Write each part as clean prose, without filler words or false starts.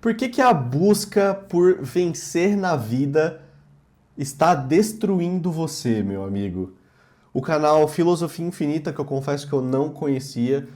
Por que que a busca por vencer na vida está destruindo você, meu amigo? O canal Filosofia Infinita, que eu confesso que eu não conhecia,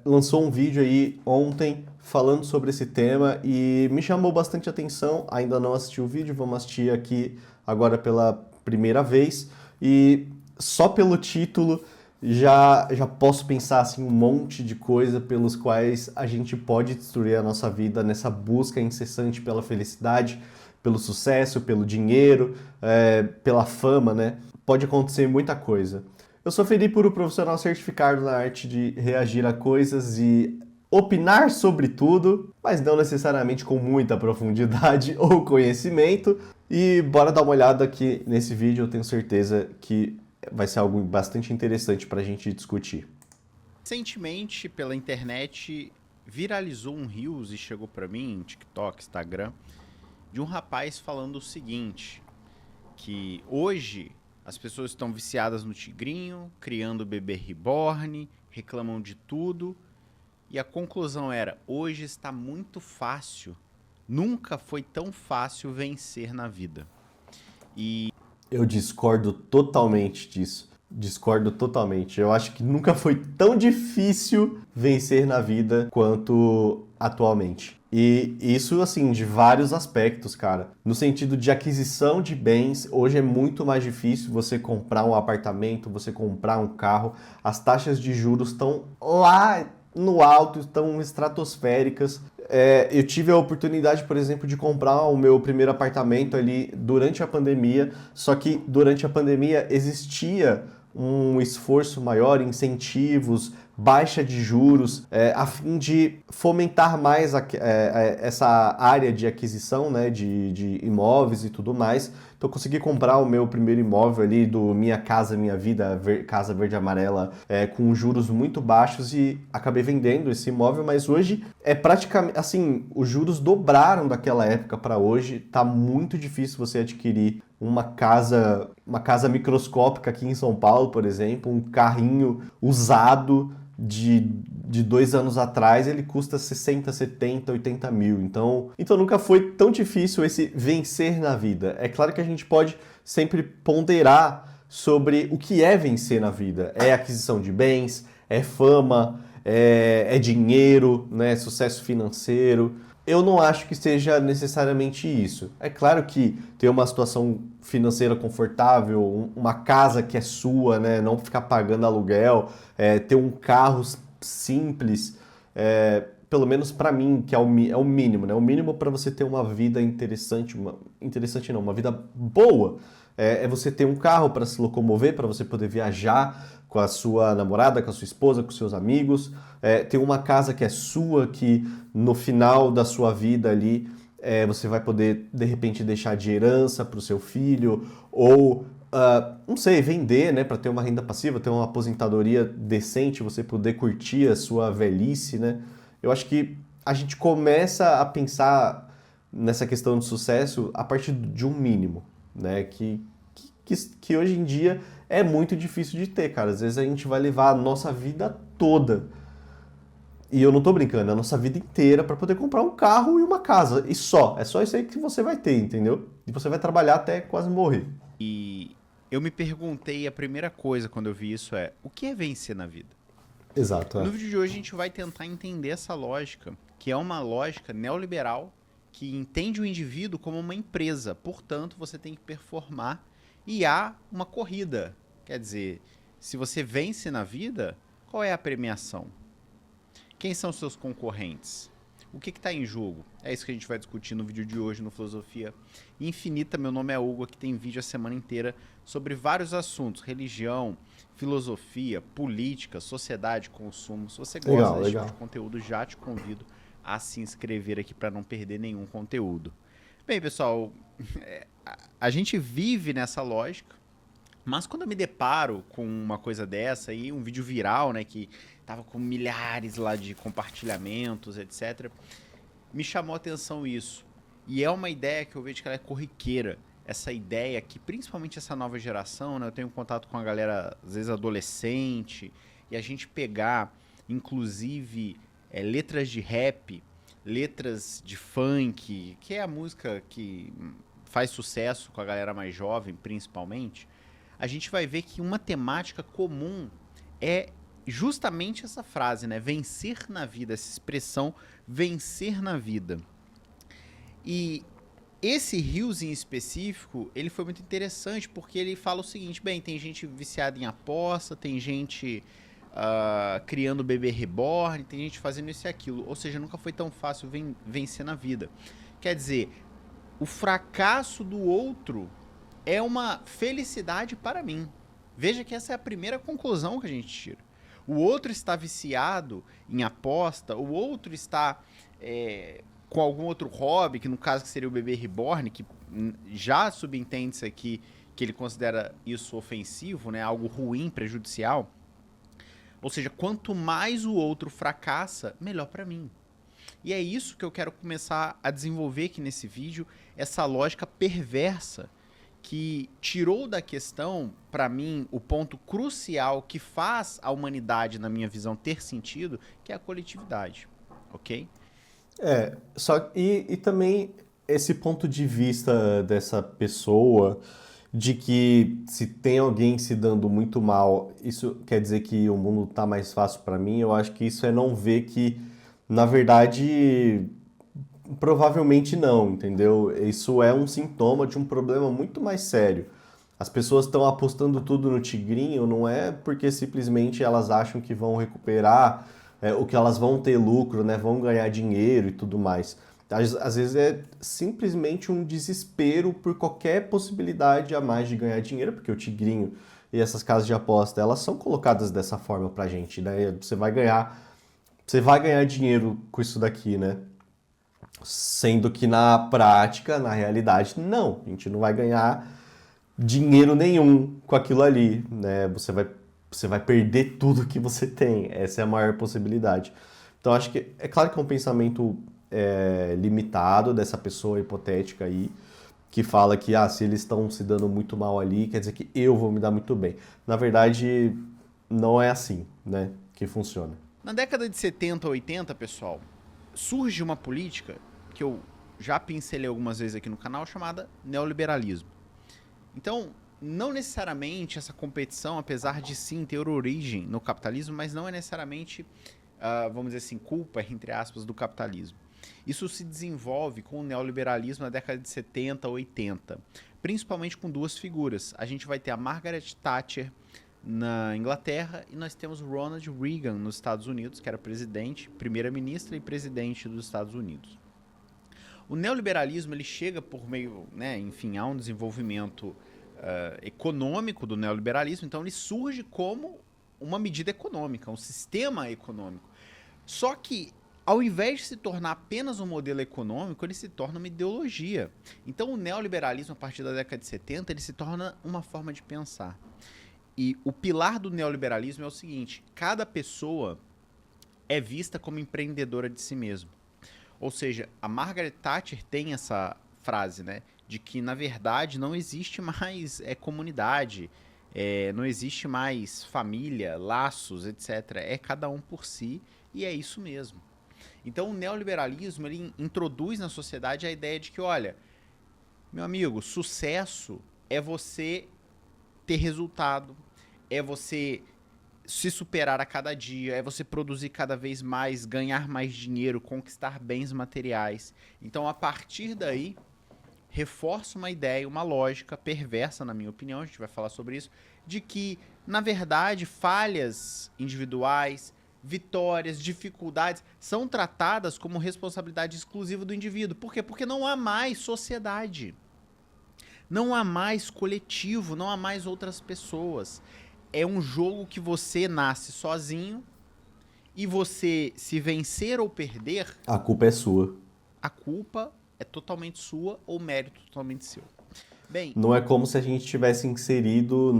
lançou um vídeo aí ontem falando sobre esse tema e me chamou bastante atenção. Ainda não assisti o vídeo, vamos assistir aqui agora pela primeira vez. E só pelo título já posso pensar assim um monte de coisa pelos quais a gente pode destruir a nossa vida nessa busca incessante pela felicidade, pelo sucesso, pelo dinheiro, pela fama, né? Pode acontecer muita coisa. Eu sou Felipe, o profissional certificado na arte de reagir a coisas e opinar sobre tudo, mas não necessariamente com muita profundidade ou conhecimento. E bora dar uma olhada aqui nesse vídeo, eu tenho certeza que vai ser algo bastante interessante para a gente discutir. Recentemente, pela internet, viralizou um Reels e chegou pra mim, TikTok, Instagram, de um rapaz falando o seguinte, que hoje as pessoas estão viciadas no tigrinho, criando bebê reborn, reclamam de tudo, e a conclusão era, hoje está muito fácil, nunca foi tão fácil vencer na vida. Eu discordo totalmente disso. Discordo totalmente. Eu acho que nunca foi tão difícil vencer na vida quanto atualmente. E isso, assim, de vários aspectos, cara. No sentido de aquisição de bens, hoje é muito mais difícil você comprar um apartamento, você comprar um carro. As taxas de juros estão lá no alto, estão estratosféricas. Eu tive a oportunidade, por exemplo, de comprar o meu primeiro apartamento ali durante a pandemia, só que durante a pandemia existia um esforço maior, incentivos, baixa de juros, a fim de fomentar mais essa área de aquisição, né, de imóveis e tudo mais. Então eu consegui comprar o meu primeiro imóvel ali do Minha Casa Minha Vida, Casa Verde e Amarela, com juros muito baixos e acabei vendendo esse imóvel, mas hoje é praticamente, assim, os juros dobraram daquela época para hoje, tá muito difícil você adquirir uma casa microscópica aqui em São Paulo, por exemplo, um carrinho usado de 2 anos atrás, ele custa 60, 70, 80 mil. Então nunca foi tão difícil esse vencer na vida. É claro que a gente pode sempre ponderar sobre o que é vencer na vida. É aquisição de bens, é fama, é dinheiro, né, sucesso financeiro. Eu não acho que seja necessariamente isso. É claro que ter uma situação financeira confortável, uma casa que é sua, né, não ficar pagando aluguel, ter um carro simples, pelo menos para mim, que é o mínimo, né? O mínimo para você ter uma vida interessante, interessante não, uma vida boa. É você ter um carro para se locomover, para você poder viajar com a sua namorada, com a sua esposa, com seus amigos, ter uma casa que é sua, que no final da sua vida ali você vai poder de repente deixar de herança para o seu filho ou não sei, vender, né, para ter uma renda passiva, ter uma aposentadoria decente, você poder curtir a sua velhice, né? Eu acho que a gente começa a pensar nessa questão de sucesso a partir de um mínimo, né? Que hoje em dia é muito difícil de ter, cara. Às vezes a gente vai levar a nossa vida toda. E eu não tô brincando, a nossa vida inteira para poder comprar um carro e uma casa. E só. É só isso aí que você vai ter, entendeu? E você vai trabalhar até quase morrer. E eu me perguntei, a primeira coisa quando eu vi isso é, o que é vencer na vida? Exato, E é. no vídeo de hoje a gente vai tentar entender essa lógica, que é uma lógica neoliberal que entende o indivíduo como uma empresa. Portanto, você tem que performar e há uma corrida. Quer dizer, se você vence na vida, qual é a premiação? Quem são seus concorrentes? O que está em jogo? É isso que a gente vai discutir no vídeo de hoje no Filosofia Infinita. Meu nome é Hugo, aqui tem vídeo a semana inteira sobre vários assuntos, religião, filosofia, política, sociedade, consumo. Se você gosta Legal, desse tipo legal. de conteúdo, já te convido a se inscrever aqui para não perder nenhum conteúdo. Bem, pessoal, a gente vive nessa lógica, mas quando eu me deparo com uma coisa dessa aí, um vídeo viral, né, que tava com milhares lá de compartilhamentos, etc., me chamou a atenção isso. E é uma ideia que eu vejo que ela é corriqueira. Essa ideia que, principalmente essa nova geração, né, eu tenho contato com a galera, às vezes adolescente, e a gente pegar, inclusive, letras de rap letras de funk, que é a música que faz sucesso com a galera mais jovem, principalmente, a gente vai ver que uma temática comum é justamente essa frase, né? Vencer na vida, essa expressão vencer na vida. E esse Rios em específico, ele foi muito interessante porque ele fala o seguinte, bem, tem gente viciada em aposta, tem gente criando bebê reborn, tem gente fazendo isso e aquilo. Ou seja, nunca foi tão fácil vencer na vida. Quer dizer, o fracasso do outro é uma felicidade para mim. Veja que essa é a primeira conclusão que a gente tira. O outro está viciado em aposta, o outro está com algum outro hobby, que no caso que seria o bebê reborn, que já subentende-se aqui que ele considera isso ofensivo, né, algo ruim, prejudicial. Ou seja, quanto mais o outro fracassa, melhor para mim. E é isso que eu quero começar a desenvolver aqui nesse vídeo, essa lógica perversa que tirou da questão, para mim, o ponto crucial que faz a humanidade, na minha visão, ter sentido, que é a coletividade, ok? E também esse ponto de vista dessa pessoa de que se tem alguém se dando muito mal, isso quer dizer que o mundo tá mais fácil para mim. Eu acho que isso é não ver que, na verdade, provavelmente não, entendeu? Isso é um sintoma de um problema muito mais sério. As pessoas estão apostando tudo no tigrinho, não é porque simplesmente elas acham que vão recuperar, ou que elas vão ter lucro, né? Vão ganhar dinheiro e tudo mais. Às vezes é simplesmente um desespero por qualquer possibilidade a mais de ganhar dinheiro, porque o tigrinho e essas casas de aposta, elas são colocadas dessa forma pra gente, né? Você vai ganhar dinheiro com isso daqui, né? Sendo que na prática, na realidade, não. A gente não vai ganhar dinheiro nenhum com aquilo ali, né? Você vai perder tudo que você tem. Essa é a maior possibilidade. Então, acho que é claro que é um pensamento limitado dessa pessoa hipotética aí, que fala que se eles estão se dando muito mal ali, quer dizer que eu vou me dar muito bem. Na verdade, não é assim, né, que funciona. Na década de 70, 80, pessoal, surge uma política que eu já pincelei algumas vezes aqui no canal, chamada neoliberalismo. Então, não necessariamente essa competição, apesar de sim ter origem no capitalismo, mas não é necessariamente, vamos dizer assim, culpa, entre aspas, do capitalismo. Isso se desenvolve com o neoliberalismo na década de 70, 80, principalmente com duas figuras. A gente vai ter a Margaret Thatcher na Inglaterra e nós temos Ronald Reagan nos Estados Unidos, que era presidente, primeira-ministra e presidente dos Estados Unidos. O neoliberalismo ele chega por meio, né, enfim, há um desenvolvimento econômico do neoliberalismo, então ele surge como uma medida econômica, um sistema econômico. Só que, ao invés de se tornar apenas um modelo econômico, ele se torna uma ideologia. Então o neoliberalismo, a partir da década de 70, ele se torna uma forma de pensar. E o pilar do neoliberalismo é o seguinte: cada pessoa é vista como empreendedora de si mesma. Ou seja, a Margaret Thatcher tem essa frase, né, de que, na verdade, não existe mais comunidade, não existe mais família, laços, etc. É cada um por si e é isso mesmo. Então, o neoliberalismo ele introduz na sociedade a ideia de que, olha, meu amigo, sucesso é você ter resultado, é você se superar a cada dia, é você produzir cada vez mais, ganhar mais dinheiro, conquistar bens materiais. Então, a partir daí, reforça uma ideia, uma lógica perversa, na minha opinião, a gente vai falar sobre isso, de que, na verdade, falhas individuais, vitórias, dificuldades, são tratadas como responsabilidade exclusiva do indivíduo. Por quê? Porque não há mais sociedade. Não há mais coletivo, não há mais outras pessoas. É um jogo que você nasce sozinho e você, se vencer ou perder, a culpa é sua. A culpa é totalmente sua ou mérito totalmente seu. Bem, não é como se a gente tivesse inserido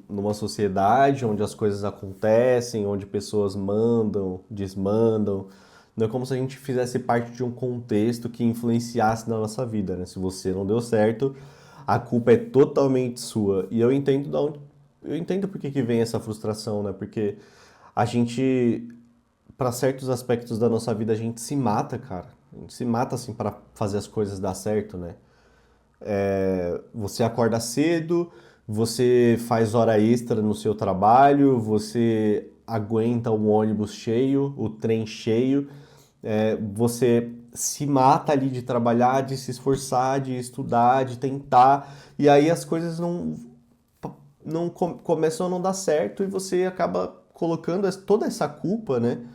numa sociedade onde as coisas acontecem, onde pessoas mandam, desmandam. Não é como se a gente fizesse parte de um contexto que influenciasse na nossa vida, né? Se você não deu certo, a culpa é totalmente sua. E eu entendo por que vem essa frustração, né? Porque a gente para certos aspectos da nossa vida a gente se mata, cara. A gente se mata assim para fazer as coisas dar certo, né? Você acorda cedo, você faz hora extra no seu trabalho, você aguenta um ônibus cheio, o trem cheio, você se mata ali de trabalhar, de se esforçar, de estudar, de tentar, e aí as coisas não começam a não dar certo e você acaba colocando toda essa culpa, né,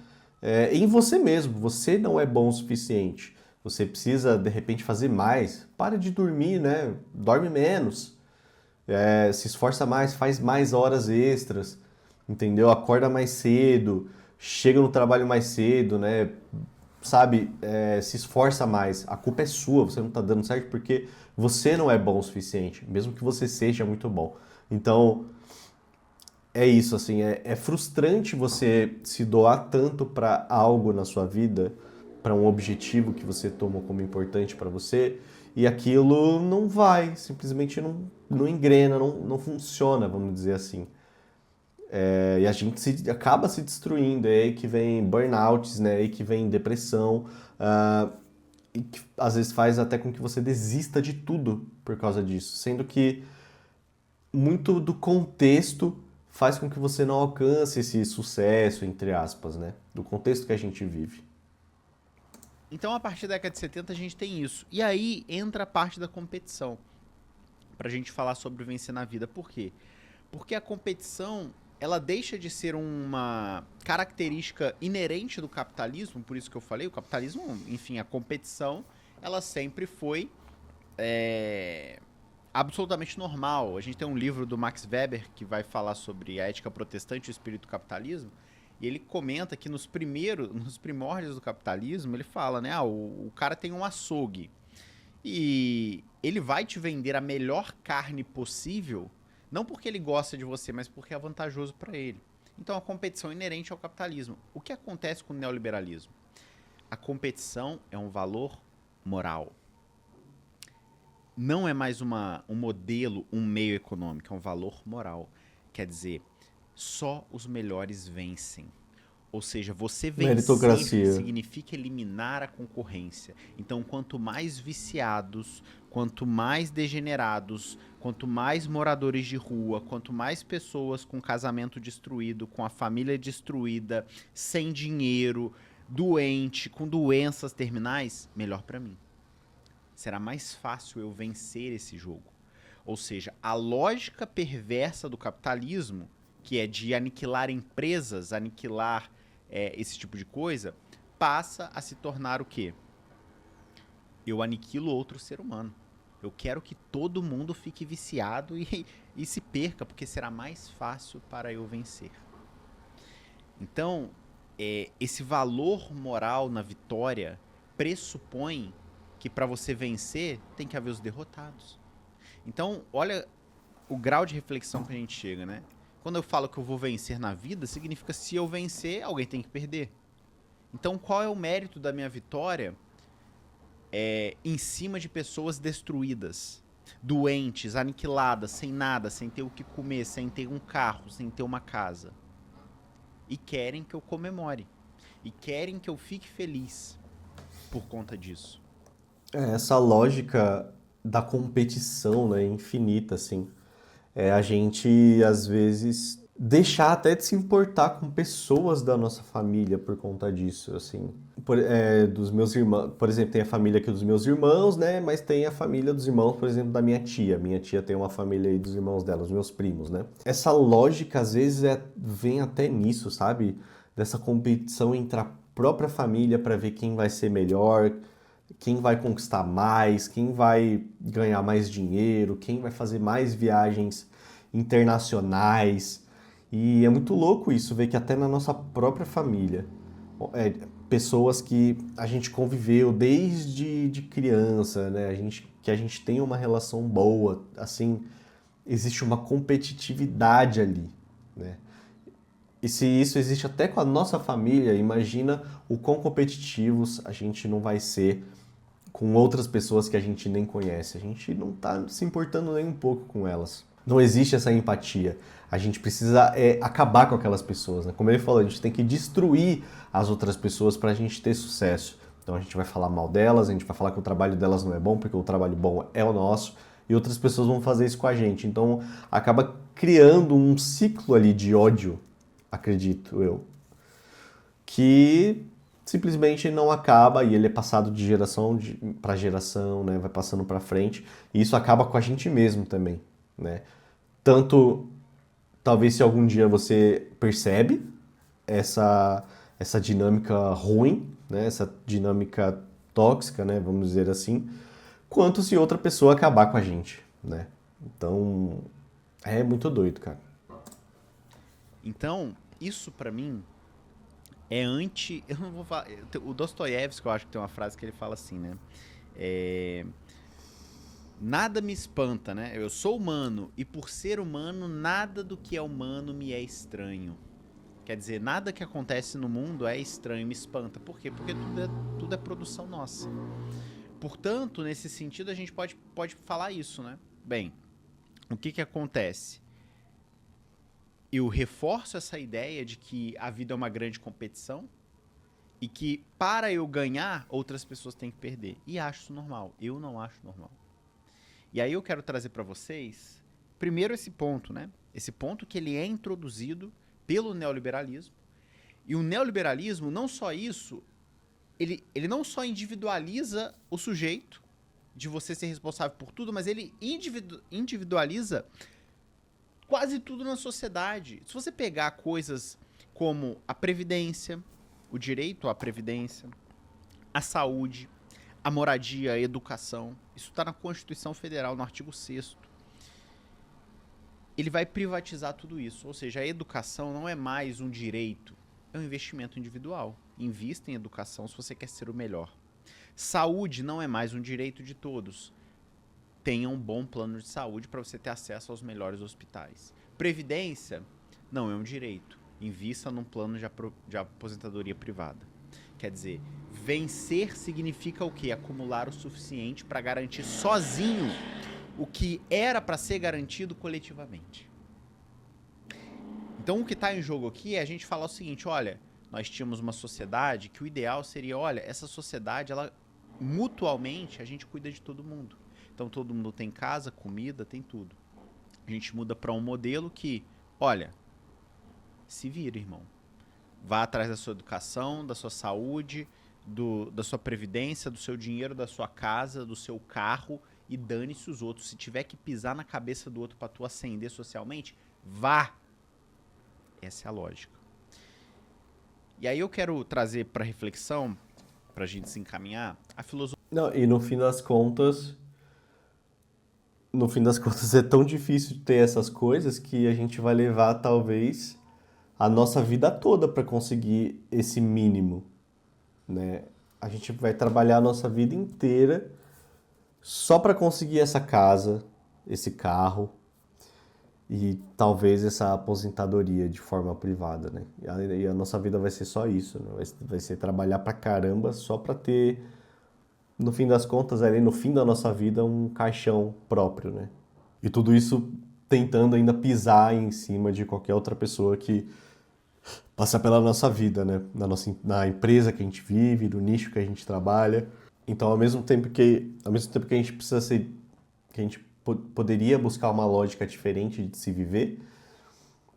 em você mesmo. Você não é bom o suficiente. Você precisa, de repente, fazer mais. Para de dormir, né? Dorme menos. Se esforça mais, faz mais horas extras, entendeu? Acorda mais cedo, chega no trabalho mais cedo, né? Sabe? Se esforça mais. A culpa é sua, você não tá dando certo porque você não é bom o suficiente, mesmo que você seja muito bom. Então, é isso, assim, é frustrante você se doar tanto para algo na sua vida, para um objetivo que você tomou como importante para você, e aquilo não vai, simplesmente não engrena, não funciona, vamos dizer assim. E a gente acaba se destruindo, é aí que vem burnouts, né? É aí que vem depressão, e que às vezes faz até com que você desista de tudo por causa disso, sendo que muito do contexto faz com que você não alcance esse sucesso, entre aspas, né? Do contexto que a gente vive. Então, a partir da década de 70, a gente tem isso. E aí entra a parte da competição. Pra gente falar sobre vencer na vida. Por quê? Porque a competição, ela deixa de ser uma característica inerente do capitalismo, por isso que eu falei, o capitalismo, enfim, a competição, ela sempre foi absolutamente normal. A gente tem um livro do Max Weber que vai falar sobre a ética protestante e o espírito do capitalismo, e ele comenta que nos primórdios do capitalismo, ele fala, né, o cara tem um açougue, e ele vai te vender a melhor carne possível, não porque ele gosta de você, mas porque é vantajoso para ele. Então a competição é inerente ao capitalismo. O que acontece com o neoliberalismo? A competição é um valor moral. Não é mais um modelo, um meio econômico, é um valor moral. Quer dizer, só os melhores vencem. Ou seja, você vencer Meritocracia. significa eliminar a concorrência. Então, quanto mais viciados, quanto mais degenerados, quanto mais moradores de rua, quanto mais pessoas com casamento destruído, com a família destruída, sem dinheiro, doente, com doenças terminais, melhor para mim. Será mais fácil eu vencer esse jogo. Ou seja, a lógica perversa do capitalismo, que é de aniquilar empresas, aniquilar esse tipo de coisa, passa a se tornar o quê? Eu aniquilo outro ser humano. Eu quero que todo mundo fique viciado e se perca, porque será mais fácil para eu vencer. Então, esse valor moral na vitória pressupõe que para você vencer tem que haver os derrotados. Então, olha o grau de reflexão que a gente chega, né? Quando eu falo que eu vou vencer na vida, significa que se eu vencer, alguém tem que perder. Então, qual é o mérito da minha vitória em cima de pessoas destruídas, doentes, aniquiladas, sem nada, sem ter o que comer, sem ter um carro, sem ter uma casa? E querem que eu comemore. E querem que eu fique feliz por conta disso. Essa lógica da competição, né, infinita, assim. A gente, às vezes, deixar até de se importar com pessoas da nossa família por conta disso, assim. Dos meus irmãos, por exemplo, tem a família aqui dos meus irmãos, né, mas tem a família dos irmãos, por exemplo, da minha tia. Minha tia tem uma família aí dos irmãos dela, os meus primos, né. Essa lógica, às vezes, vem até nisso, sabe? Dessa competição entre a própria família para ver quem vai ser melhor, quem vai conquistar mais, quem vai ganhar mais dinheiro, quem vai fazer mais viagens internacionais. E é muito louco isso, ver que até na nossa própria família, pessoas que a gente conviveu desde de criança, né? Que a gente tem uma relação boa, assim, existe uma competitividade ali, né? E se isso existe até com a nossa família, imagina o quão competitivos a gente não vai ser com outras pessoas que a gente nem conhece. A gente não tá se importando nem um pouco com elas. Não existe essa empatia. A gente precisa acabar com aquelas pessoas, né? Como ele falou, a gente tem que destruir as outras pessoas para a gente ter sucesso. Então a gente vai falar mal delas, a gente vai falar que o trabalho delas não é bom, porque o trabalho bom é o nosso, e outras pessoas vão fazer isso com a gente. Então acaba criando um ciclo ali de ódio, acredito eu, que simplesmente não acaba e ele é passado de geração para geração, né? Vai passando para frente, e isso acaba com a gente mesmo também, né? Tanto, talvez se algum dia você percebe essa dinâmica ruim, né? Essa dinâmica tóxica, né? Vamos dizer assim, quanto se outra pessoa acabar com a gente, né? Então, é muito doido, cara. Então, isso pra mim é anti... Eu não vou falar... O Dostoiévski, eu acho que tem uma frase que ele fala assim, né? Nada me espanta, né? Eu sou humano e por ser humano, nada do que é humano me é estranho. Quer dizer, nada que acontece no mundo é estranho, me espanta. Por quê? Porque tudo é produção nossa. Portanto, nesse sentido, a gente pode falar isso, né? Bem, o que acontece? Eu reforço essa ideia de que a vida é uma grande competição e que para eu ganhar, outras pessoas têm que perder. E acho isso normal. Eu não acho normal. E aí eu quero trazer para vocês, primeiro esse ponto, né? Esse ponto que ele é introduzido pelo neoliberalismo. E o neoliberalismo, não só isso, ele não só individualiza o sujeito de você ser responsável por tudo, mas ele individualiza quase tudo na sociedade. Se você pegar coisas como a previdência, o direito à previdência, a saúde, a moradia, a educação, isso está na Constituição Federal, no artigo 6º. Ele vai privatizar tudo isso. Ou seja, a educação não é mais um direito, é um investimento individual. Invista em educação se você quer ser o melhor. Saúde não é mais um direito de todos. Tenha um bom plano de saúde para você ter acesso aos melhores hospitais. Previdência não é um direito. Invista num plano de aposentadoria privada. Quer dizer, vencer significa o quê? Acumular o suficiente para garantir sozinho o que era para ser garantido coletivamente. Então o que está em jogo aqui é a gente falar o seguinte, olha, nós tínhamos uma sociedade que o ideal seria, olha, essa sociedade, ela mutualmente a gente cuida de todo mundo. Então todo mundo tem casa, comida, tem tudo. A gente muda para um modelo que, olha, se vira, irmão. Vá atrás da sua educação, da sua saúde, da sua previdência, do seu dinheiro, da sua casa, do seu carro e dane-se os outros. Se tiver que pisar na cabeça do outro para tu ascender socialmente, vá. Essa é a lógica. E aí eu quero trazer para reflexão, para a gente se encaminhar, a filosofia. Não, e no fim das contas é tão difícil ter essas coisas que a gente vai levar talvez a nossa vida toda para conseguir esse mínimo, né? A gente vai trabalhar a nossa vida inteira só para conseguir essa casa, esse carro e talvez essa aposentadoria de forma privada, né? E a nossa vida vai ser só isso, né? Vai ser trabalhar pra caramba só para ter, no fim das contas, ali no fim da nossa vida, um caixão próprio, né? E tudo isso tentando ainda pisar em cima de qualquer outra pessoa que passa pela nossa vida, né? Na empresa que a gente vive, no nicho que a gente trabalha. Então, ao mesmo tempo que a gente precisa ser, que a gente poderia buscar uma lógica diferente de se viver,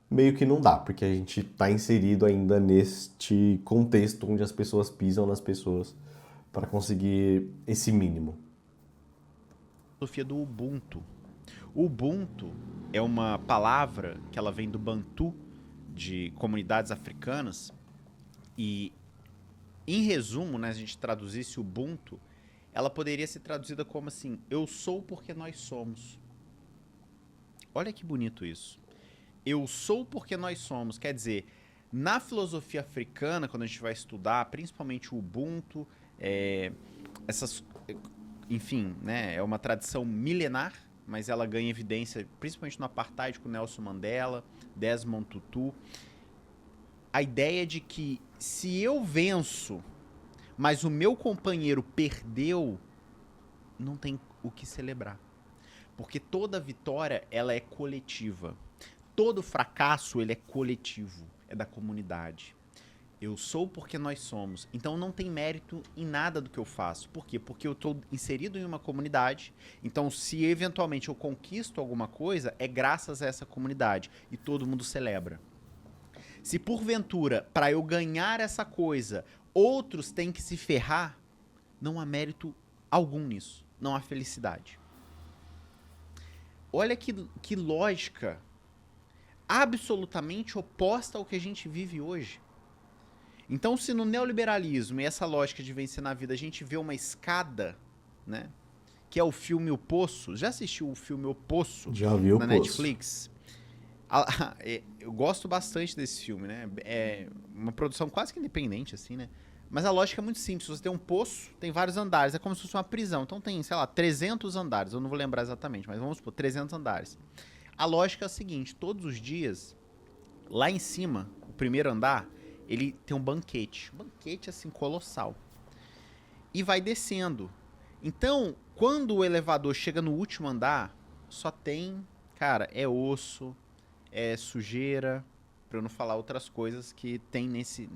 meio que não dá, porque a gente está inserido ainda neste contexto onde as pessoas pisam nas pessoas para conseguir esse mínimo. Filosofia do Ubuntu. Ubuntu é uma palavra que ela vem do Bantu, de comunidades africanas, e em resumo, né, se a gente traduzisse Ubuntu, ela poderia ser traduzida como assim, eu sou porque nós somos. Olha que bonito isso. Eu sou porque nós somos. Quer dizer, na filosofia africana, quando a gente vai estudar, principalmente o Ubuntu, enfim, né, é uma tradição milenar, mas ela ganha evidência principalmente no apartheid com Nelson Mandela, Desmond Tutu. A ideia de que se eu venço, mas o meu companheiro perdeu, não tem o que celebrar. Porque toda vitória, ela é coletiva. Todo fracasso, ele é coletivo, é da comunidade. Eu sou porque nós somos. Então não tem mérito em nada do que eu faço. Por quê? Porque eu estou inserido em uma comunidade. Então, se eventualmente eu conquisto alguma coisa, é graças a essa comunidade. E todo mundo celebra. Se porventura, para eu ganhar essa coisa, outros têm que se ferrar, não há mérito algum nisso. Não há felicidade. Olha que lógica absolutamente oposta ao que a gente vive hoje. Então, se no neoliberalismo e essa lógica de vencer na vida a gente vê uma escada, né? Que é o filme O Poço. Já assistiu o filme O Poço? Já vi O na Poço. Netflix? Eu gosto bastante desse filme, né? É uma produção quase que independente, assim, né? Mas a lógica é muito simples. Você tem um poço, tem vários andares. É como se fosse uma prisão. Então tem, sei lá, 300 andares. Eu não vou lembrar exatamente, mas vamos supor, 300 andares. A lógica é a seguinte. Todos os dias, lá em cima, o primeiro andar, ele tem um banquete. Um banquete, assim, colossal. E vai descendo. Então, quando o elevador chega no último andar, só tem, cara, é osso, é sujeira, pra eu não falar outras coisas que tem nesse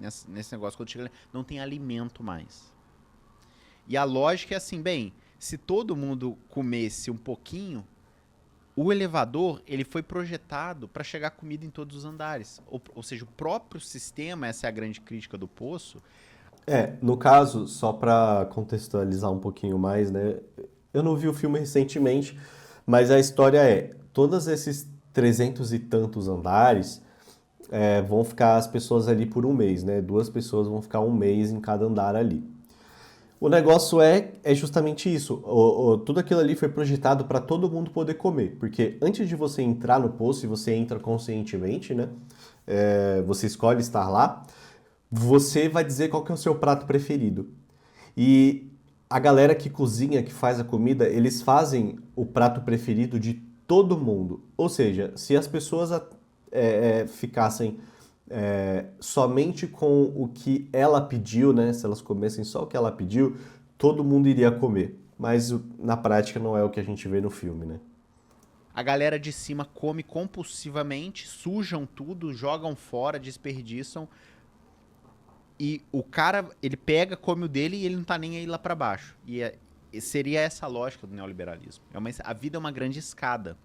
negócio. Quando chega, não tem alimento mais. E a lógica é assim, bem, se todo mundo comesse um pouquinho, o elevador, ele foi projetado para chegar comida em todos os andares. Ou seja, o próprio sistema, essa é a grande crítica do Poço. No caso, só para contextualizar um pouquinho mais, né? Eu não vi o filme recentemente, mas a história é, todos esses 300 e tantos andares vão ficar as pessoas ali por um mês, né? 2 pessoas vão ficar um mês em cada andar ali. O negócio é justamente isso. Tudo aquilo ali foi projetado para todo mundo poder comer. Porque antes de você entrar no poço, e você entra conscientemente, né? Você escolhe estar lá, você vai dizer qual que é o seu prato preferido. E a galera que cozinha, que faz a comida, eles fazem o prato preferido de todo mundo. Ou seja, se as pessoas ficassem somente com o que ela pediu, né? Se elas comessem só o que ela pediu, todo mundo iria comer. Mas na prática não é o que a gente vê no filme, né? A galera de cima come compulsivamente, sujam tudo, jogam fora, desperdiçam. E o cara, ele pega, come o dele e ele não tá nem aí lá pra baixo. E seria essa a lógica do neoliberalismo. A vida é uma grande escada.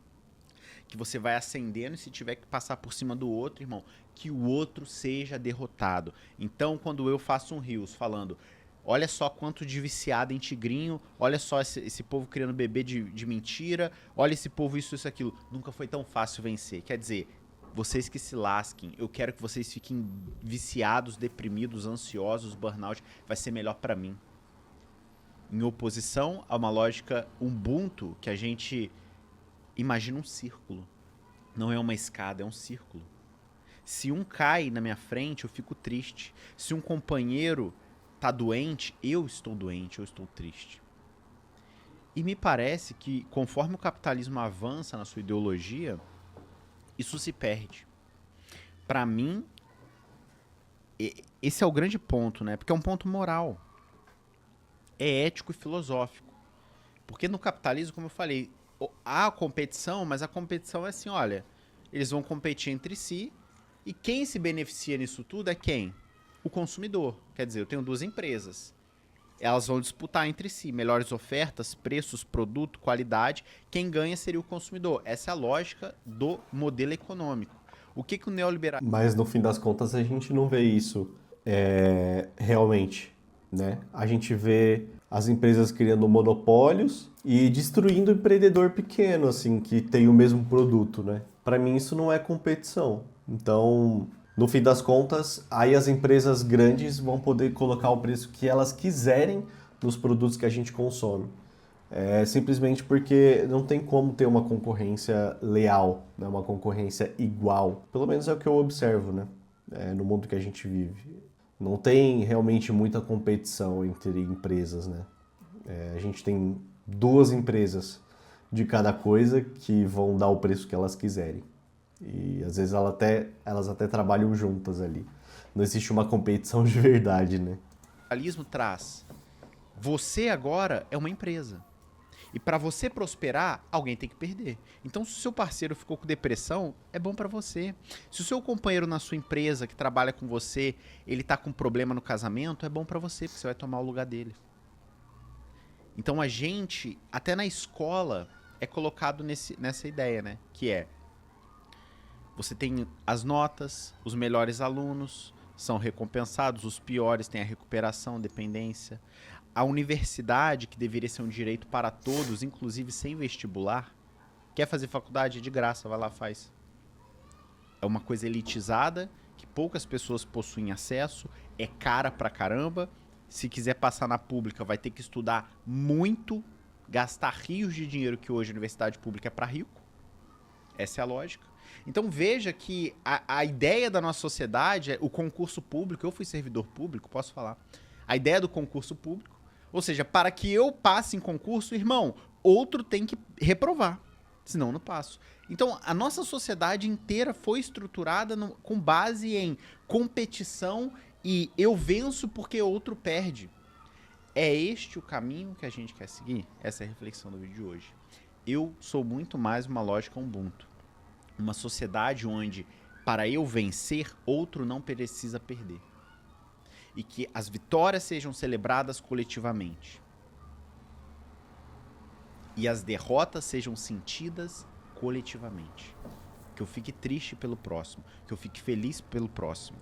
Que você vai ascendendo e se tiver que passar por cima do outro, irmão, que o outro seja derrotado. Então, quando eu faço um rios falando, olha só quanto de viciado em tigrinho, olha só esse povo criando bebê de mentira, olha esse povo isso, aquilo. Nunca foi tão fácil vencer. Quer dizer, vocês que se lasquem, eu quero que vocês fiquem viciados, deprimidos, ansiosos, burnout, vai ser melhor pra mim. Em oposição a uma lógica Ubuntu que a gente imagina um círculo. Não é uma escada, é um círculo. Se um cai na minha frente, eu fico triste. Se um companheiro tá doente, eu estou triste. E me parece que, conforme o capitalismo avança na sua ideologia, isso se perde. Para mim, esse é o grande ponto, né? Porque é um ponto moral. É ético e filosófico. Porque no capitalismo, como eu falei, há competição, mas a competição é assim, olha, eles vão competir entre si e quem se beneficia nisso tudo é quem? O consumidor. Quer dizer, eu tenho 2 empresas. Elas vão disputar entre si melhores ofertas, preços, produto, qualidade. Quem ganha seria o consumidor. Essa é a lógica do modelo econômico. O que o neoliberal... Mas no fim das contas a gente não vê isso realmente, né? A gente vê as empresas criando monopólios e destruindo o empreendedor pequeno, assim, que tem o mesmo produto, né? Para mim isso não é competição. Então, no fim das contas, aí as empresas grandes vão poder colocar o preço que elas quiserem nos produtos que a gente consome. Simplesmente porque não tem como ter uma concorrência leal, né? Uma concorrência igual. Pelo menos é o que eu observo, né? No mundo que a gente vive. Não tem realmente muita competição entre empresas, né? A gente tem 2 empresas de cada coisa que vão dar o preço que elas quiserem. E às vezes elas até trabalham juntas ali. Não existe uma competição de verdade, né? O capitalismo traz. Você agora é uma empresa. E para você prosperar, alguém tem que perder. Então, se o seu parceiro ficou com depressão, é bom para você. Se o seu companheiro na sua empresa que trabalha com você, ele tá com problema no casamento, é bom para você, porque você vai tomar o lugar dele. Então, a gente, até na escola, é colocado nessa ideia, né? Que é, você tem as notas, os melhores alunos são recompensados, os piores têm a recuperação, dependência. A universidade, que deveria ser um direito para todos, inclusive sem vestibular, quer fazer faculdade de graça, vai lá, faz. É uma coisa elitizada, que poucas pessoas possuem acesso, é cara pra caramba. Se quiser passar na pública, vai ter que estudar muito, gastar rios de dinheiro, que hoje a universidade pública é para rico. Essa é a lógica. Então veja que a ideia da nossa sociedade é o concurso público. Eu fui servidor público, posso falar. A ideia do concurso público, ou seja, para que eu passe em concurso, irmão, outro tem que reprovar, senão eu não passo. Então a nossa sociedade inteira foi estruturada com base em competição e eu venço porque outro perde. É este o caminho que a gente quer seguir? Essa é a reflexão do vídeo de hoje. Eu sou muito mais uma lógica Ubuntu. Uma sociedade onde, para eu vencer, outro não precisa perder. E que as vitórias sejam celebradas coletivamente. E as derrotas sejam sentidas coletivamente. Que eu fique triste pelo próximo. Que eu fique feliz pelo próximo.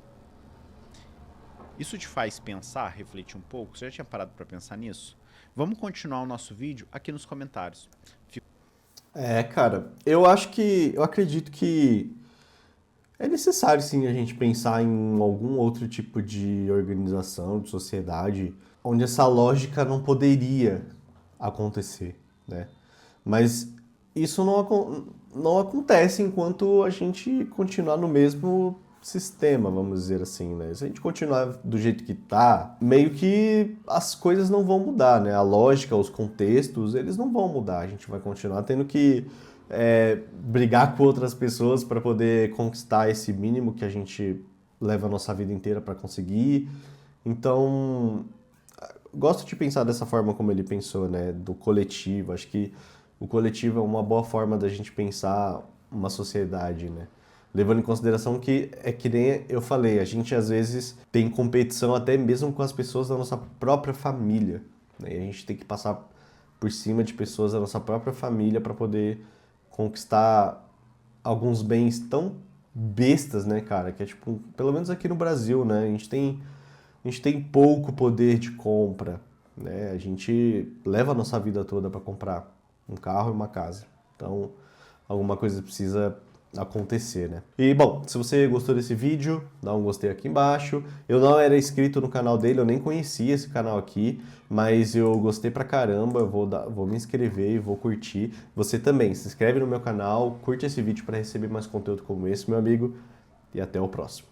Isso te faz pensar, refletir um pouco? Você já tinha parado para pensar nisso? Vamos continuar o nosso vídeo aqui nos comentários. Cara, eu acredito que é necessário sim a gente pensar em algum outro tipo de organização, de sociedade, onde essa lógica não poderia acontecer, né? Mas isso não acontece enquanto a gente continuar no mesmo sistema, vamos dizer assim, né? Se a gente continuar do jeito que tá, meio que as coisas não vão mudar, né? A lógica, os contextos, eles não vão mudar. A gente vai continuar tendo que brigar com outras pessoas para poder conquistar esse mínimo que a gente leva a nossa vida inteira para conseguir. Então, gosto de pensar dessa forma como ele pensou, né? Do coletivo. Acho que o coletivo é uma boa forma da gente pensar uma sociedade, né? Levando em consideração que é que nem eu falei, a gente às vezes tem competição até mesmo com as pessoas da nossa própria família, né? E a gente tem que passar por cima de pessoas da nossa própria família para poder conquistar alguns bens tão bestas, né, cara? Que é tipo, pelo menos aqui no Brasil, né? A gente tem pouco poder de compra, né? A gente leva a nossa vida toda para comprar um carro e uma casa. Então, alguma coisa precisa acontecer, né? E, bom, se você gostou desse vídeo, dá um gostei aqui embaixo. Eu não era inscrito no canal dele, eu nem conhecia esse canal aqui, mas eu gostei pra caramba, eu vou me inscrever e vou curtir. Você também, se inscreve no meu canal, curte esse vídeo para receber mais conteúdo como esse, meu amigo, e até o próximo.